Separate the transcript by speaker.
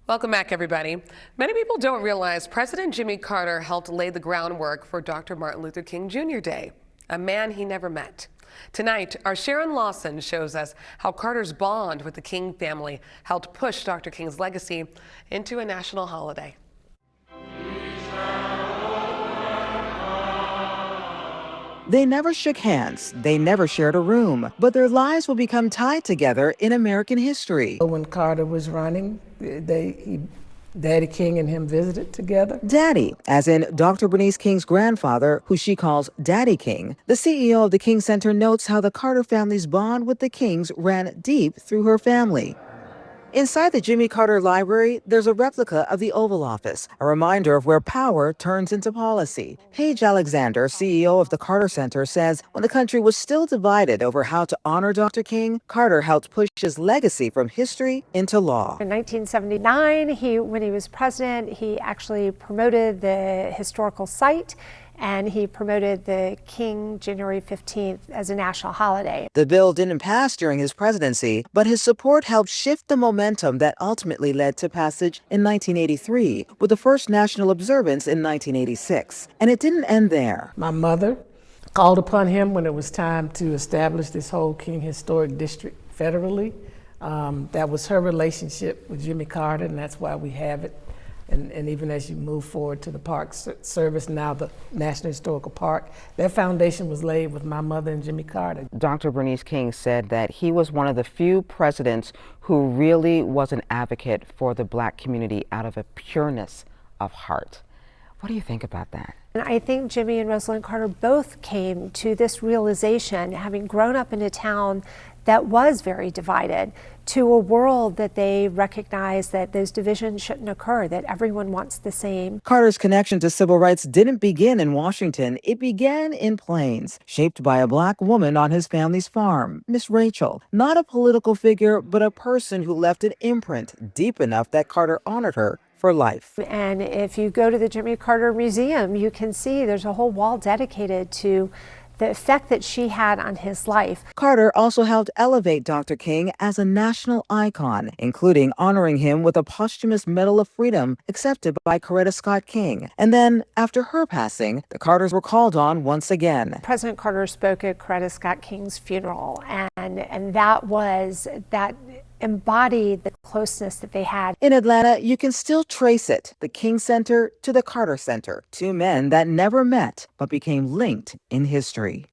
Speaker 1: Welcome back, everybody. Many people don't realize President Jimmy Carter helped lay the groundwork for Dr. Martin Luther King Jr. Day, a man he never met. Tonight, our Sharon Lawson shows us how Carter's bond with the King family helped push Dr. King's legacy into a national holiday.
Speaker 2: They never shook hands, they never shared a room, but their lives will become tied together in American history.
Speaker 3: When Carter was running, Daddy King and him visited together.
Speaker 2: Daddy, as in Dr. Bernice King's grandfather, who she calls Daddy King. The CEO of the King Center notes how the Carter family's bond with the Kings ran deep through her family. Inside the Jimmy Carter Library, there's a replica of the Oval Office, a reminder of where power turns into policy. Paige Alexander, CEO of the Carter Center, says when the country was still divided over how to honor Dr. King, Carter helped push his legacy from history into law.
Speaker 4: In 1979, when he was president, he actually promoted the historical site, and he promoted the King January 15th as a national holiday.
Speaker 2: The bill didn't pass during his presidency, but his support helped shift the momentum that ultimately led to passage in 1983, with the first national observance in 1986. And it didn't end there.
Speaker 3: My mother called upon him when it was time to establish this whole King Historic District federally. That was her relationship with Jimmy Carter, and that's why we have it. And even as you move forward to the Park Service, now the National Historical Park, that foundation was laid with my mother and Jimmy Carter.
Speaker 2: Dr. Bernice King said that he was one of the few presidents who really was an advocate for the Black community out of a pureness of heart. What do you think about that?
Speaker 4: And I think Jimmy and Rosalind Carter both came to this realization, having grown up in a town that was very divided, to a world that they recognized that those divisions shouldn't occur, that everyone wants the same.
Speaker 2: Carter's connection to civil rights didn't begin in Washington. It began in Plains, shaped by a Black woman on his family's farm, Miss Rachel. Not a political figure, but a person who left an imprint deep enough that Carter honored her for life.
Speaker 4: And if you go to the Jimmy Carter Museum, you can see there's a whole wall dedicated to the effect that she had on his life.
Speaker 2: Carter also helped elevate Dr. King as a national icon, including honoring him with a posthumous Medal of Freedom accepted by Coretta Scott King. And then, after her passing, the Carters were called on once again.
Speaker 4: President Carter spoke at Coretta Scott King's funeral, and that embodied the closeness that they had.
Speaker 2: In Atlanta, you can still trace it, the King Center to the Carter Center, two men that never met but became linked in history.